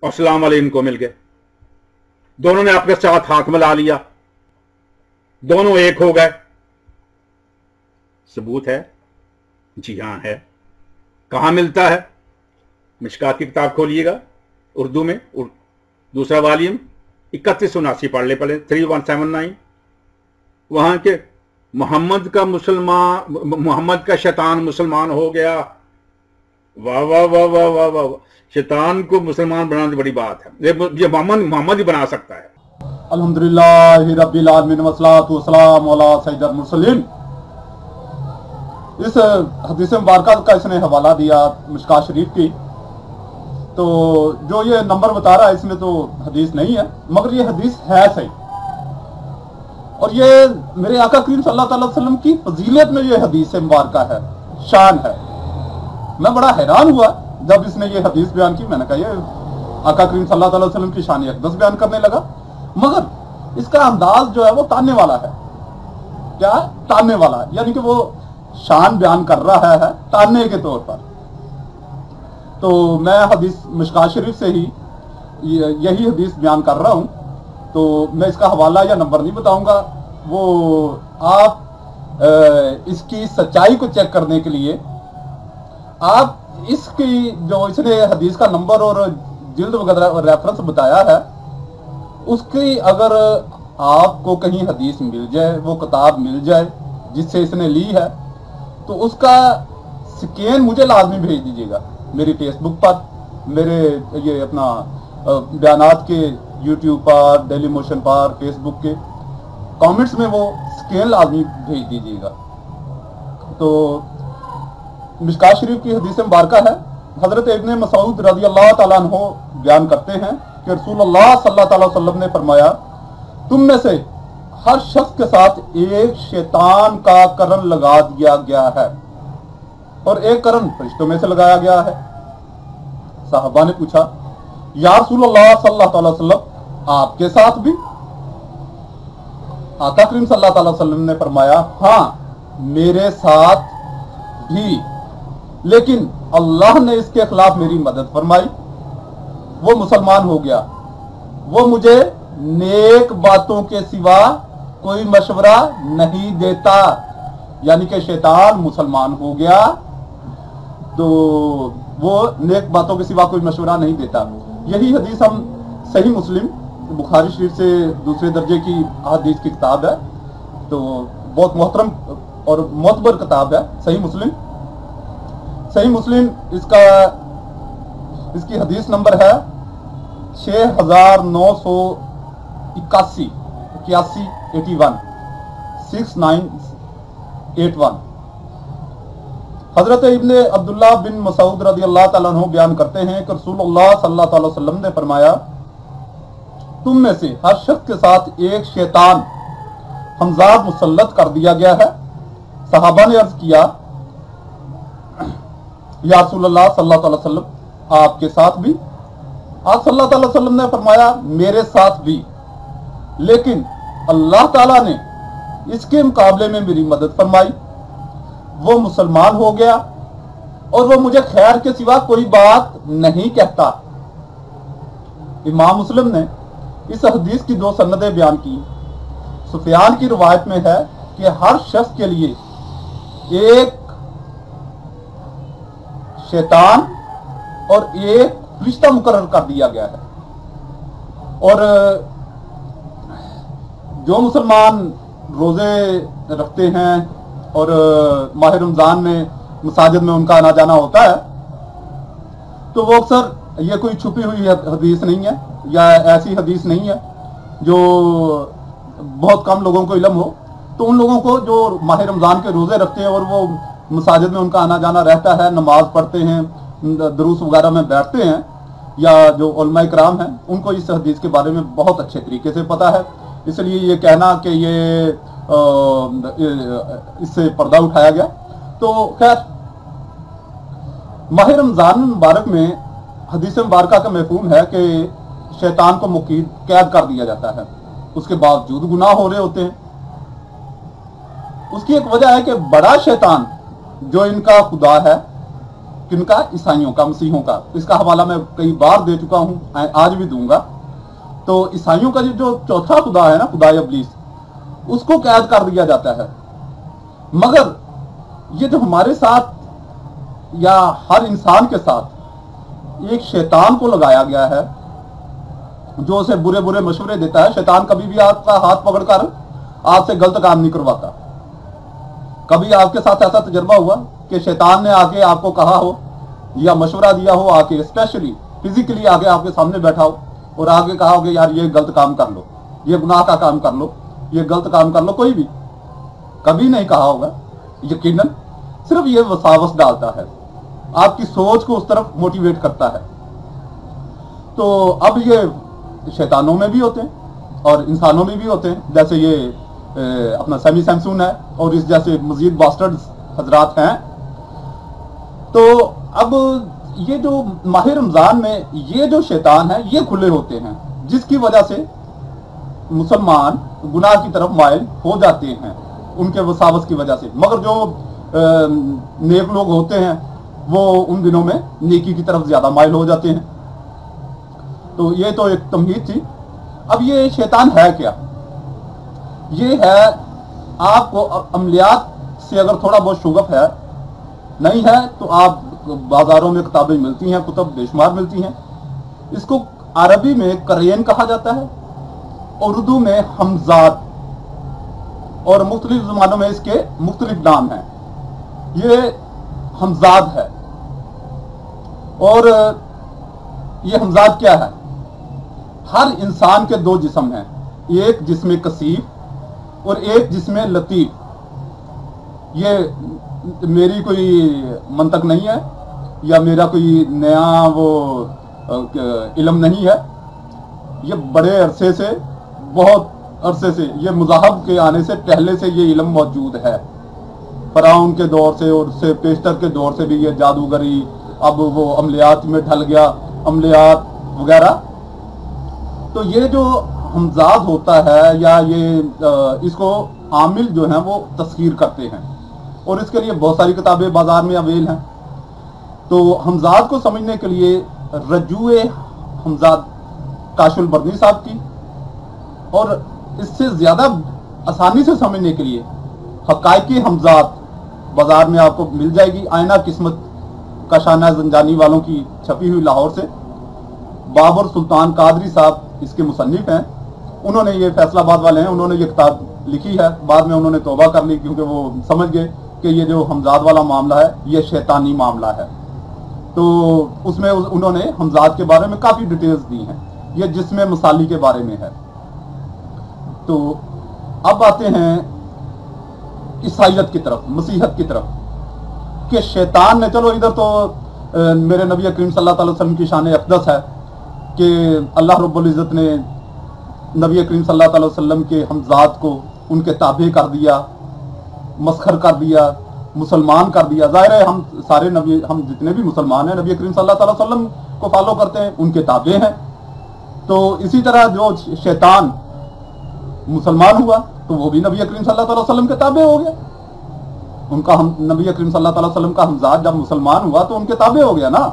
और सलाम अलैकुम को मिल गए। दोनों ने आपके साथ हाथ मिला लिया, दोनों एक हो गए। सबूत है? जी हां है। कहां मिलता है? मिशकात की किताब खोलिएगा उर्दू में, दूसरा वॉल्यूम 3179 पढ़ ले पहले, 3179। वहां के मोहम्मद का शैतान मुसलमान हो गया। वाह वाह वाह वाह वाह वाह। शैतान को मुसलमान बनाने बड़ी बात है। ये मोहम्मद ही बना सकता है। अल्हम्दुलिल्लाहि रब्बिल आलमीन वस्सलातु वस्सलामु अला सय्यिदिल मुरसलीन। इस हदीस मुबारक का इसने हवाला दिया मिशकात शरीफ की। तो जो ये नंबर बता रहा है इसमें तो हदीस नहीं है, मगर ये हदीस है सही। और ये मेरे आका करीम सल्लल्लाहु अलैहि वसल्लम की फजीलत में ये हदीस मुबारक है, शान है। मैं बड़ा हैरान हुआ जब इसने ये हदीस बयान की। मैंने कहा ये आका करीम सल्लल्लाहु अलैहि वसल्लम की शान अक़दस बयान करने लगा, मगर इसका अंदाज जो है वो तानने वाला है। क्या तानने वाला, यानी कि वो शान बयान कर रहा है तानने के तौर पर। तो मैं हदीस मिशकात शरीफ से ही यही हदीस बयान कर रहा हूं। तो मैं इसका हवाला या नंबर नहीं बताऊंगा, वो आप इसकी सच्चाई को चेक करने के लिए आप इसकी जो इसने हदीस का नंबर और जिल्द वगैरह रेफरेंस बताया है, उसकी अगर आपको कहीं हदीस मिल जाए, वो किताब मिल जाए जिससे इसने ली है, तो उसका स्कैन मुझे लाजमी भेज दीजिएगा मेरी फेसबुक पर, मेरे ये अपना बयानात के यूट्यूब पर, डेली मोशन पर, फेसबुक के कमेंट्स में वो स्कैन लाजमी भेज दीजिएगा। तो मिशकात शरीफ की हदीस मुबारक है, हजरत इब्ने मसूद रज़ी अल्लाह ताला अन्हु बयान करते हैं कि रसूलुल्लाह सल्लल्लाहु अलैहि वसल्लम ने फरमाया, तुम में से हर शख्स के साथ एक शैतान का करन लगा दिया गया है और एक करन फरिश्तों में से लगाया गया है। साहबा ने पूछा, या रसूलुल्लाह सल्लल्लाहु अलैहि वसल्लम आपके साथ भी? आका करीम सल्लल्लाहु अलैहि वसल्लम ने फरमाया, हाँ मेरे साथ भी, लेकिन अल्लाह ने इसके खिलाफ मेरी मदद फरमाई, वो मुसलमान हो गया, वो मुझे नेक बातों के सिवा कोई मशवरा नहीं देता। यानी कि शैतान मुसलमान हो गया तो वो नेक बातों के सिवा कोई मशवरा नहीं देता। यही हदीस हम सही मुस्लिम बुखारी शरीफ से दूसरे दर्जे की हदीस की किताब है, तो बहुत मोहतरम और मोतबर किताब है सही मुस्लिम। सही मुस्लिम इसकी हदीस नंबर है 6981 हजरत इब्ने अब्दुल्लाह बिन मसूद रज़ी अल्लाह ताला अन्हु बयान करते हैं कि रसूलुल्लाह सल्लल्लाहु अलैहि वसल्लम ने फरमाया, तुम में से हर शख्स के साथ एक शैतान हमजाद मुसल्लत कर दिया गया है। सहाबा ने अर्ज किया, या रसूलुल्लाह सल्लल्लाहु अलैहि वसल्लम आपके साथ भी? आप सल्लल्लाहु अलैहि वसल्लम ने फरमाया, मेरे साथ भी, लेकिन अल्लाह ताला ने इसके मुकाबले में मेरी मदद फरमाई, वो मुसलमान हो गया और वो मुझे खैर के सिवा कोई बात नहीं कहता। इमाम मुस्लिम ने इस हदीस की दो सनदें बयान की। सुफियान की रिवायत में है कि हर शख्स के लिए एक शैतान और एक फरिश्ता मुकर्रर कर दिया गया है। और जो मुसलमान रोजे रखते हैं और माह रमजान में मसाजिद में उनका आना जाना होता है, तो वो अक्सर, ये कोई छुपी हुई हदीस नहीं है या ऐसी हदीस नहीं है जो बहुत कम लोगों को इल्म हो, तो उन लोगों को जो माह रमजान के रोजे रखते हैं और वो मसाजिद में उनका आना जाना रहता है, नमाज पढ़ते हैं, दुरूस वगैरह में बैठते हैं, या जो उलमा इकराम हैं, उनको इस हदीस के बारे में बहुत अच्छे तरीके से पता है। इसलिए ये कहना कि ये इससे पर्दा उठाया गया। तो खैर, माह रमजान मुबारक में हदीस मुबारक का मफहूम है कि शैतान को मुकीद कैद कर दिया जाता है, उसके बावजूद गुनाह हो रहे होते हैं। उसकी एक वजह है कि बड़ा शैतान जो इनका खुदा है, किनका? ईसाइयों का, मसीहों का। इसका हवाला मैं कई बार दे चुका हूं, आज भी दूंगा। तो ईसाइयों का जो चौथा खुदा है ना, खुदा इब्लीस, उसको कैद कर दिया जाता है। मगर ये जो हमारे साथ या हर इंसान के साथ एक शैतान को लगाया गया है जो उसे बुरे बुरे मशवरे देता है। शैतान कभी भी आपका हाथ पकड़कर आपसे गलत काम नहीं करवाता। कभी आपके साथ ऐसा तजुर्बा हुआ कि शैतान ने आके आपको कहा हो या मशवरा दिया हो, आके स्पेशली फिजिकली आके आपके सामने बैठा हो और आगे कहा हो कि यार ये गलत काम कर लो, ये गुनाह का काम कर लो, ये गलत काम कर लो? कोई भी कभी नहीं कहा होगा। यकीनन सिर्फ ये वसावस डालता है, आपकी सोच को उस तरफ मोटिवेट करता है। तो अब ये शैतानों में भी होते हैं और इंसानों में भी होते हैं, जैसे ये अपना सैमी सैमसून है और इस जैसे मजीद बास्टर्ड्स हजरात हैं। तो अब ये जो माह रमजान में ये जो शैतान है ये खुले होते हैं, जिसकी वजह से मुसलमान गुनाह की तरफ माइल हो जाते हैं उनके वसावस की वजह से। मगर जो नेक लोग होते हैं वो उन दिनों में नेकी की तरफ ज्यादा माइल हो जाते हैं। तो ये तो एक तमहीद थी। अब ये शैतान है क्या? ये है, आपको अमलियात से अगर थोड़ा बहुत शुगफ है, नहीं है तो आप बाजारों में किताबें मिलती हैं, कुतुब बेशुमार मिलती हैं। इसको अरबी में करेन कहा जाता है, उर्दू में हमजाद, और मुख्तलिफ ज़बानों में इसके मुख्तलिफ नाम हैं। ये हमजाद है। और ये हमजाद क्या है? हर इंसान के दो जिस्म हैं, एक जिस्म कसीफ और एक जिस्म लतीफ। ये मेरी कोई मंतक नहीं है या मेरा कोई नया वो इल्म नहीं है। ये बड़े अरसे से, बहुत अरसे से, ये मुज़ाहब के आने से पहले से ये इल्म मौजूद है। फ़िरौन के दौर से और उससे पेशतर के दौर से भी ये जादूगरी, अब वो अमलियात में ढल गया, अमलियात वगैरह। तो ये जो हमजाद होता है या ये इसको आमिल जो हैं वो तस्खीर करते हैं और इसके लिए बहुत सारी किताबें बाजार में अवेल हैं। तो हमजाद को समझने के लिए रजूए हमजाद काशुल बर्नी साहब की, और इससे ज़्यादा आसानी से समझने के लिए हकायकी हमजाद बाजार में आपको मिल जाएगी। आईना किस्मत कशाना जंजानी वालों की छपी हुई लाहौर से। बाबर सुल्तान कादरी साहब इसके मुसन्निफ हैं। उन्होंने ये फैसलाबाद वाले हैं, उन्होंने ये किताब लिखी है। बाद में उन्होंने तौबा कर ली क्योंकि वो समझ गए कि ये जो हमजाद वाला मामला है ये शैतानी मामला है। तो उसमें उन्होंने हमजाद के बारे में काफ़ी डिटेल्स दी हैं। ये जिस्म मसाली के बारे में है। तो अब आते हैं ईसाइयत की तरफ, मसीहत की तरफ, कि शैतान ने, चलो इधर तो मेरे नबी करीम सल्लल्लाहु अलैहि वसल्लम की शान अक़दस है कि अल्लाह रब्बुल इज़्ज़त ने नबी करीम सल्लल्लाहु अलैहि वसल्लम के हमजाद को उनके ताबे कर दिया, मस्खर कर दिया, मुसलमान कर दिया। ज़ाहिर है हम सारे नबी, हम जितने भी मुसलमान हैं नबी करीम सल्लल्लाहु अलैहि वसल्लम को फॉलो करते हैं, उनके ताबे हैं। तो इसी तरह जो शैतान मुसलमान हुआ तो वो भी नबी करीम सल्लल्लाहु अलैहि वसल्लम के ताबे हो गया। उनका हम नबी करीम सल्लल्लाहु अलैहि वसल्लम का हमजाद जब मुसलमान हुआ तो उनके ताबे हो गया ना।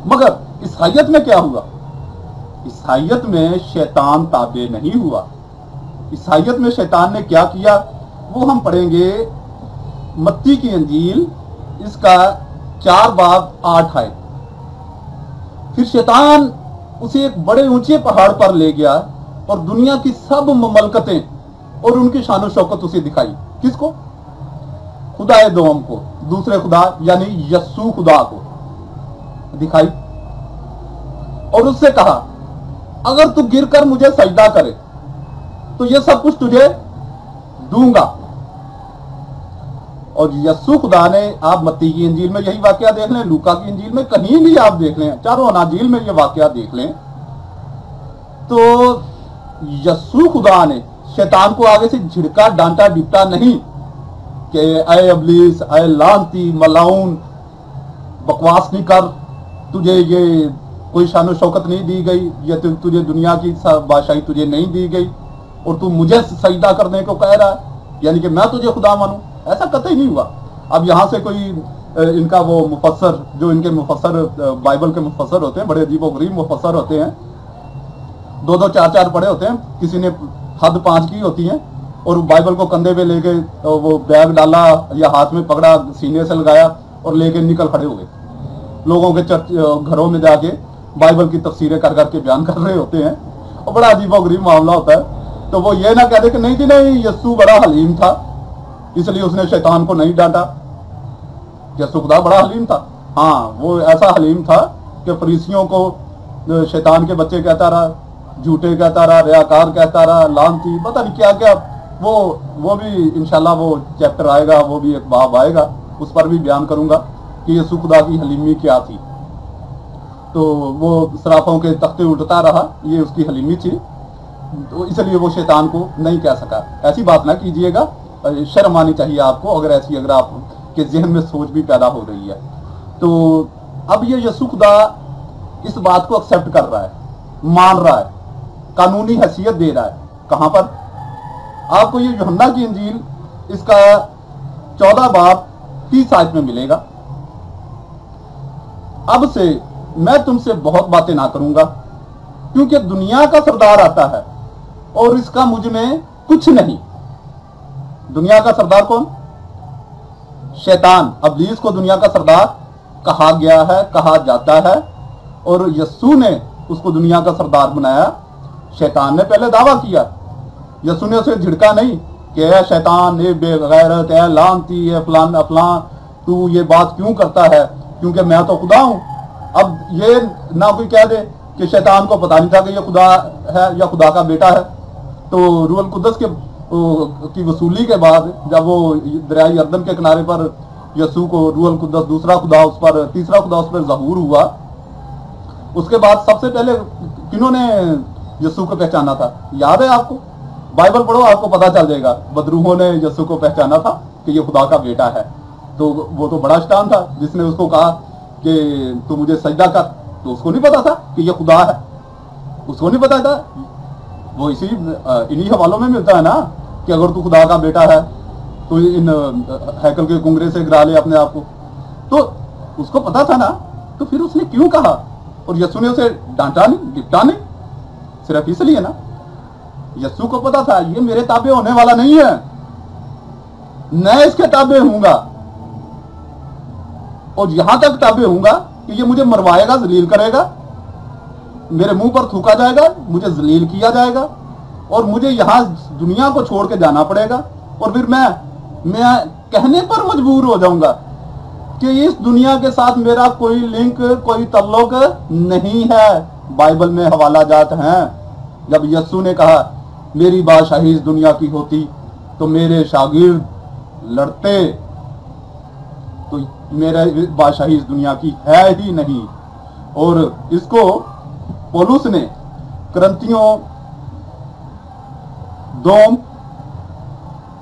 मगर ईसाइयत में क्या हुआ? ईसाइयत में शैतान ताबे नहीं हुआ। ईसाइयत में शैतान ने क्या किया वो हम पढ़ेंगे। मत्ती की इंजील, इसका 4 बाब 8 आयत। फिर शैतान उसे एक बड़े ऊंचे पहाड़ पर ले गया और दुनिया की सब ममलकतें और उनकी शान और शौकत उसे दिखाई। किसको? खुदा दोम को, दूसरे खुदा यानी यस्सू खुदा को दिखाई। और उससे कहा अगर तू गिरकर मुझे सजदा करे तो ये सब कुछ तुझे दूंगा। और यस्सू खुदा ने, आप मत्ती की इंजील में यही वाकया देख लें, लूका की इंजील में कहीं भी आप देख लें, चारों अनाजील में ये वाकया देख लें, तो यस्सू खुदा ने शैतान को आगे से झिड़का, डांटा डिपटा नहीं कि ऐ इब्लीस, ऐ लानती मलाउन, बकवास नहीं कर, तुझे ये कोई शान शौकत नहीं दी गई, या तुझे दुनिया की बादशाही तुझे नहीं दी गई और तू मुझे सजदा करने को कह रहा है, यानी कि मैं तुझे खुदा मानूं। ऐसा कतई नहीं हुआ। अब यहाँ से कोई इनका वो मुफस्सर, जो इनके मुफस्सर बाइबल के मुफस्सर होते हैं, बड़े अजीबोगरीब मुफस्सर होते हैं, 2-2 4-4 पढ़े होते हैं, किसी ने हद 5 की होती हैं, और बाइबल को कंधे पे लेके वो बैग डाला या हाथ में पकड़ा, सीने से लगाया और लेके निकल खड़े हो गए, लोगों के चर्च घरों में जाके बाइबल की तफसीरें कर करके बयान कर रहे होते हैं, और बड़ा अजीबोगरीब मामला होता है। तो वो ये ना कह दे कि नहीं जी नहीं, यस्सु बड़ा हलीम था इसलिए उसने शैतान को नहीं डांटा। यस्सु खुदा बड़ा हलीम था, हाँ वो ऐसा हलीम था कि फरीसियों को शैतान के बच्चे कहता रहा, झूठे कहता रहा, रियाकार कहता रहा, लानती, पता नहीं क्या क्या। वो भी इंशाल्लाह वो चैप्टर आएगा, वो भी एक बाब आएगा, उस पर भी बयान करूंगा कि यस्सु खुदा की हलीमी क्या थी। तो वो सराफों के तख्ते उठता रहा, ये उसकी हलीमी थी, तो इसलिए वो शैतान को नहीं कह सका। ऐसी बात ना कीजिएगा, शर्म आनी चाहिए आपको अगर ऐसी, अगर आपके जहन में सोच भी पैदा हो रही है। तो अब ये यस्सु खुदा इस बात को एक्सेप्ट कर रहा है, मान रहा है, कानूनी हैसियत दे रहा है। कहां पर? आपको ये यूहन्ना की इंजील इसका 14 बाब 30 आयत में मिलेगा। अब से मैं तुमसे बहुत बातें ना करूंगा, क्योंकि दुनिया का सरदार आता है और इसका मुझ में कुछ नहीं। दुनिया का सरदार कौन? शैतान, इब्लीस को दुनिया का सरदार कहा गया है, कहा जाता है, और यस्सु ने उसको दुनिया का सरदार बनाया। शैतान ने पहले दावा किया, यस्सु ने उसे झिड़का नहीं कि ऐ शैतान, ए बेगैरत, ऐ लानती, है फलान अफलां, तू ये बात क्यों करता है, क्योंकि मैं तो खुदा हूं। अब ये ना कोई कह दे कि शैतान को पता नहीं था कि ये खुदा है या खुदा का बेटा है। तो रूहुल कुद्दस की वसूली के बाद जब वो दरिया यरदन के किनारे पर यस्सु को रूहुल कुद्दस, दूसरा खुदा उस पर, तीसरा खुदा उस पर ज़हूर हुआ, उसके बाद सबसे पहले किन्होंने यस्सु को पहचाना था? याद है आपको? बाइबल पढ़ो, आपको पता चल जाएगा। बदरूहों ने यस्सु को पहचाना था कि ये खुदा का बेटा है। तो वो तो बड़ा शैतान था जिसने उसको कहा कि तू मुझे सजदा कर, तो उसको नहीं पता था कि ये खुदा है, उसको नहीं पता था। वो इन्हीं हवालों में मिलता है ना कि अगर तू खुदा का बेटा है तो इन हैकल के कुंगरे से गिरा ले अपने आप को। तो उसको पता था ना, तो फिर उसने क्यों कहा? और यस्सु ने उसे डांटा नहीं, डिपटा नहीं, सिर्फ इसलिए ना, यस्सु को पता था ये मेरे ताबे होने वाला नहीं है, मैं इसके ताबे हूंगा, और यहां तक ताबे हूंगा कि ये मुझे मरवाएगा, जलील करेगा, मेरे मुंह पर थूका जाएगा, मुझे जलील किया जाएगा, और मुझे यहां दुनिया को छोड़ के जाना पड़ेगा, और फिर मैं कहने पर मजबूर हो जाऊंगा कि इस दुनिया के साथ मेरा कोई लिंक, कोई तल्लुक नहीं है। बाइबल में हवाला जात हैं, जब यस्सु ने कहा मेरी बादशाही इस दुनिया की होती तो मेरे शागिर्द लड़ते, तो मेरा बादशाही इस दुनिया की है ही नहीं। और इसको पौलुस ने करंथियों 2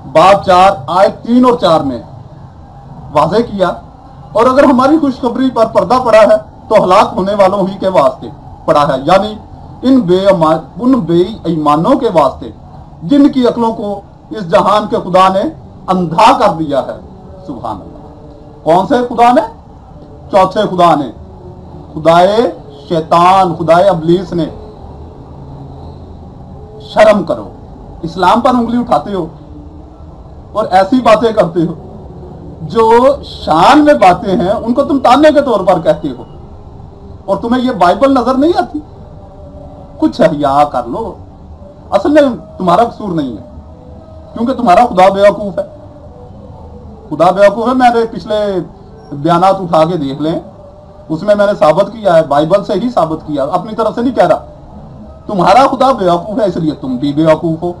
बाब 4 आयत 3 और 4 में वाज़ेह किया। और अगर हमारी खुशखबरी पर पर्दा पड़ा है तो हलाक होने वालों ही के वास्ते पड़ा है, यानी उन बेईमानों के वास्ते जिनकी अक्लों को इस जहान के खुदा ने अंधा कर दिया है। सुभान अल्लाह। कौन से खुदा ने? चौथे खुदा ने, खुदाए शैतान, खुदाए इब्लीस ने। शर्म करो, इस्लाम पर उंगली उठाते हो और ऐसी बातें करते हो, जो शान में बातें हैं उनको तुम ताने के तौर पर कहते हो, और तुम्हें ये बाइबल नजर नहीं आती? कुछ हया कर लो। असल में तुम्हारा कसूर नहीं है, क्योंकि तुम्हारा खुदा बेवकूफ है। खुदा बेवकूफ है। मैंने पिछले बयानात उठा के देख लें, उसमें मैंने साबित किया है, बाइबल से ही साबित किया, अपनी तरफ से नहीं कह रहा। तुम्हारा खुदा बेवकूफ है इसलिए तुम भी बेवकूफ हो।